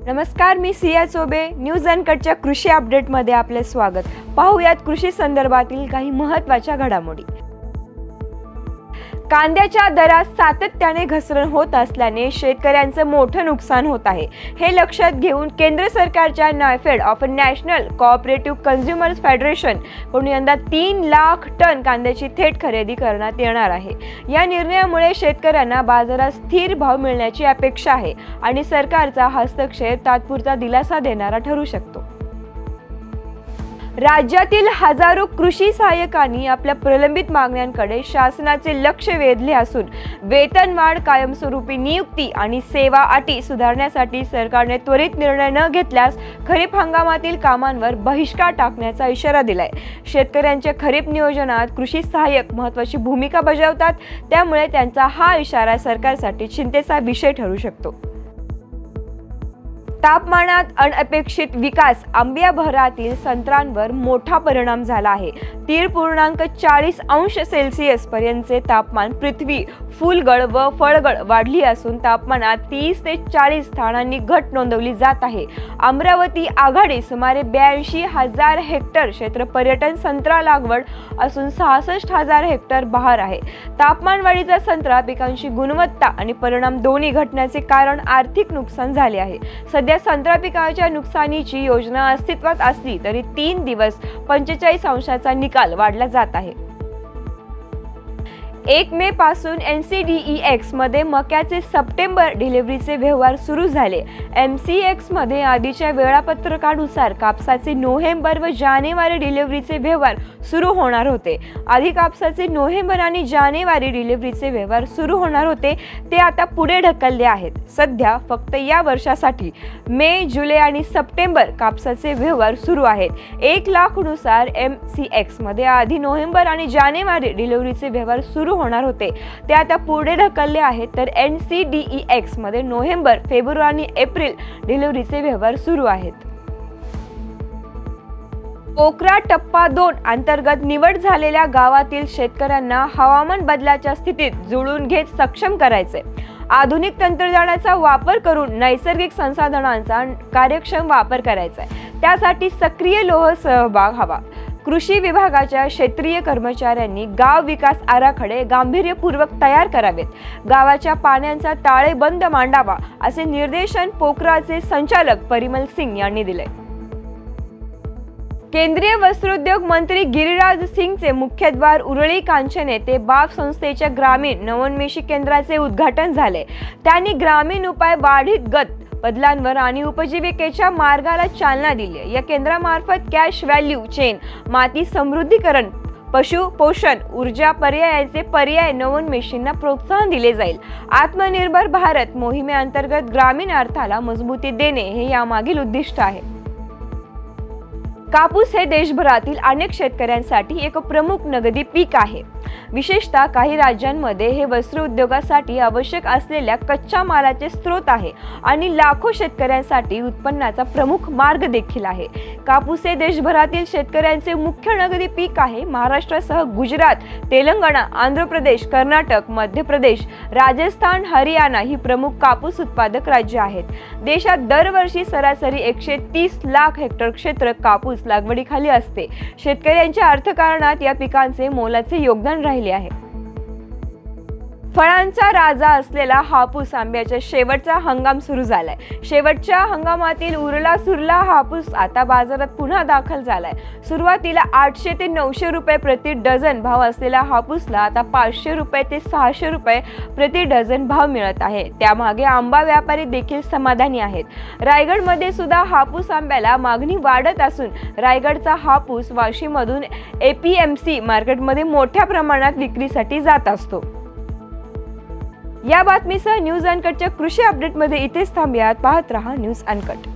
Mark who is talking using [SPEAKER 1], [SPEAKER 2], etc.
[SPEAKER 1] नमस्कार, मी सिया चोबे. न्यूज अनकटच्या कृषी अपडेटमध्ये आपले स्वागत. पाहूयात कृषी संदर्भातील काही महत्त्वाच्या घडामोडी. कांद्याच्या दरात सातत्याने घसरण होत असल्याने शेतकऱ्यांचं मोठं नुकसान होत आहे. हे लक्षात घेऊन केंद्र सरकारच्या NAFED of national cooperative consumers federation कडून यंदा 3 लाख टन कांद्याची थेट खरेदी करण्यात येणार आहे. या निर्णयामुळे शेतकऱ्यांना बाजारात स्थिर भाव मिळण्याची अपेक्षा आहे आणि सरकारचा हस्तक्षेप तात्पुरता दिलासा देणारा ठरू शकतो. राज्यातील हजारो कृषी सहाय्यकांनी आपल्या प्रलंबित मागण्यांकडे शासनाचे लक्ष वेधले असून वेतनवाढ, कायमस्वरूपी नियुक्ती आणि सेवा अटी सुधारण्यासाठी सरकारने त्वरित निर्णय न घेतल्यास खरीप हंगामातील कामांवर बहिष्कार टाकण्याचा इशारा दिलाय. शेतकऱ्यांच्या खरीप नियोजनात कृषी सहाय्यक महत्त्वाची भूमिका बजावतात, त्यामुळे त्यांचा हा इशारा सरकारसाठी चिंतेचा विषय ठरू शकतो. तापमानात अनपेक्षित विकास. आंबिया बहरातील संत्र्यांवर मोठा परिणाम झाला आहे. 3.40°C पर्यंतचे तापमान पृथ्वी, फुलगळ व फळगळ वाढली असून तापमानात 30 ते 40 स्थानांनी घट नोंदवली जात आहे. अमरावती आघाडी सुमारे 82,000 हेक्टर क्षेत्र पर्यटन संत्रा लागवड असून 66,000 हेक्टर बहार आहे. तापमान वाढीचा संत्रा पिकांची गुणवत्ता आणि परिणाम दोन्ही घटण्याचे कारण आर्थिक नुकसान झाले आहे. सध्या संत्रा पिकाच्या नुकसानीची योजना अस्तित्वात असली तरी 3 दिवस 45° निकाल वाढला जात आहे. 1 मे पासून NCDEX मध्ये मक्याचे सप्टेंबर डिलिव्हरीचे व्यवहार सुरू झाले. MCX मध्ये आधीच्या वेळापत्रकानुसार कापसाचे नोव्हेंबर व जानेवारी डिलिव्हरीचे व्यवहार सुरू होणार होते. आधी कापसाचे नोव्हेंबर आणि जानेवारी डिलिव्हरीचे व्यवहार सुरू होणार होते, ते आता पुढे ढकलले आहेत. सध्या फक्त या वर्षासाठी मे, जुलै आणि सप्टेंबर कापसाचे व्यवहार सुरू आहेत. 1 लाख नुसार MCX मध्ये आधी नोव्हेंबर आणि जानेवारी डिलिव्हरीचे व्यवहार सुरू होणार होते, ते आता पुढे ढकलले आहेत. तर NCDEX मध्ये नोव्हेंबर, फेब्रुवारी आणि एप्रिल डिलिव्हरीचे व्यवहार सुरू आहेत. पोखरा टप्पा 2 अंतर्गत निवड झालेल्या गावातील शेतकऱ्यांना हवामान बदलाच्या स्थितीत जुळवून घेत सक्षम करायचे. आधुनिक तंत्रज्ञानाचा वापर करून नैसर्गिक संसाधनांचा कार्यक्षम वापर करायचा आहे. त्यासाठी सक्रिय लोह सहभाग हवा. कृषी विभागाच्या क्षेत्रीय कर्मचाऱ्यांनी गाव विकास आराखडे गांभीर्यपूर्वक तयार करावेत. गावाच्या पाण्याचा ताळेबंद मांडावा, असे निर्देशन पोखराचे संचालक परिमल सिंग यांनी दिले. केंद्रीय वस्त्रोद्योग मंत्री गिरिराज सिंगचे मुख्यद्वार उरळी कांचन येथे बाफ संस्थेच्या ग्रामीण नवोन्मेषी केंद्राचे उद्घाटन झाले. त्यांनी ग्रामीण उपाय वाढीत गत बदलांवर आणि उपजीविकेच्या मार्गाला चालना दिली. या केंद्रामार्फत कॅश व्हॅल्यू चेन, माती समृद्धीकरण, पशु पोषण, ऊर्जा पर्यायाचे पर्याय नवोन्मेषींना प्रोत्साहन दिले जाईल. आत्मनिर्भर भारत मोहिमेअंतर्गत ग्रामीण अर्थाला मजबूती देणे हे यामागील उद्दिष्ट आहे. कापूस हे देशभरातील अनेक शेतकऱ्यांसाठी एक प्रमुख नगदी पीक आहे. विशेषतः काही राज्यांमध्ये हे वस्त्र उद्योगासाठी आवश्यक असलेल्या कच्च्या मालाचे स्रोत आहे आणि लाखो शेतकऱ्यांसाठी उत्पन्नाचा प्रमुख मार्ग देखील आहे. कापूस हे देशभरातील शेतकऱ्यांचे मुख्य नगदी पीक आहे. महाराष्ट्रासह गुजरात, तेलंगणा, आंध्र प्रदेश, कर्नाटक, मध्य प्रदेश, राजस्थान, हरियाणा ही प्रमुख कापूस उत्पादक राज्ये आहेत. देशात दरवर्षी सरासरी 130 लाख हेक्टर क्षेत्र कापूस लागवडीखाली असते. शेतकऱ्यांच्या अर्थकारणात या पिकांचे मोलाचे योगदान राहिले आहे. फळांचा राजा असलेला हापूस आंब्याचा शेवटचा हंगाम सुरू झालाय. शेवटच्या हंगामातील उरला सुरला हापूस आता बाजारात पुन्हा दाखल झालाय. सुरुवातीला 800 ते 900 रुपये प्रति डझन भाव असलेला हापूसला आता 500 रुपये ते 600 रुपये प्रति डझन भाव मिळत आहे. त्यामागे आंबा व्यापारी देखील समाधानी आहेत. रायगडमध्ये सुद्धा हापूस आंब्याला मागणी वाढत असून रायगडचा हापूस वाशीमधून APMC मार्केटमध्ये मोठ्या प्रमाणात विक्रीसाठी जात असतो. या बातमीसह न्यूज अनकटच्या कृषी अपडेटमध्ये इथेच थांबूयात. पाहत रहा न्यूज अनकट.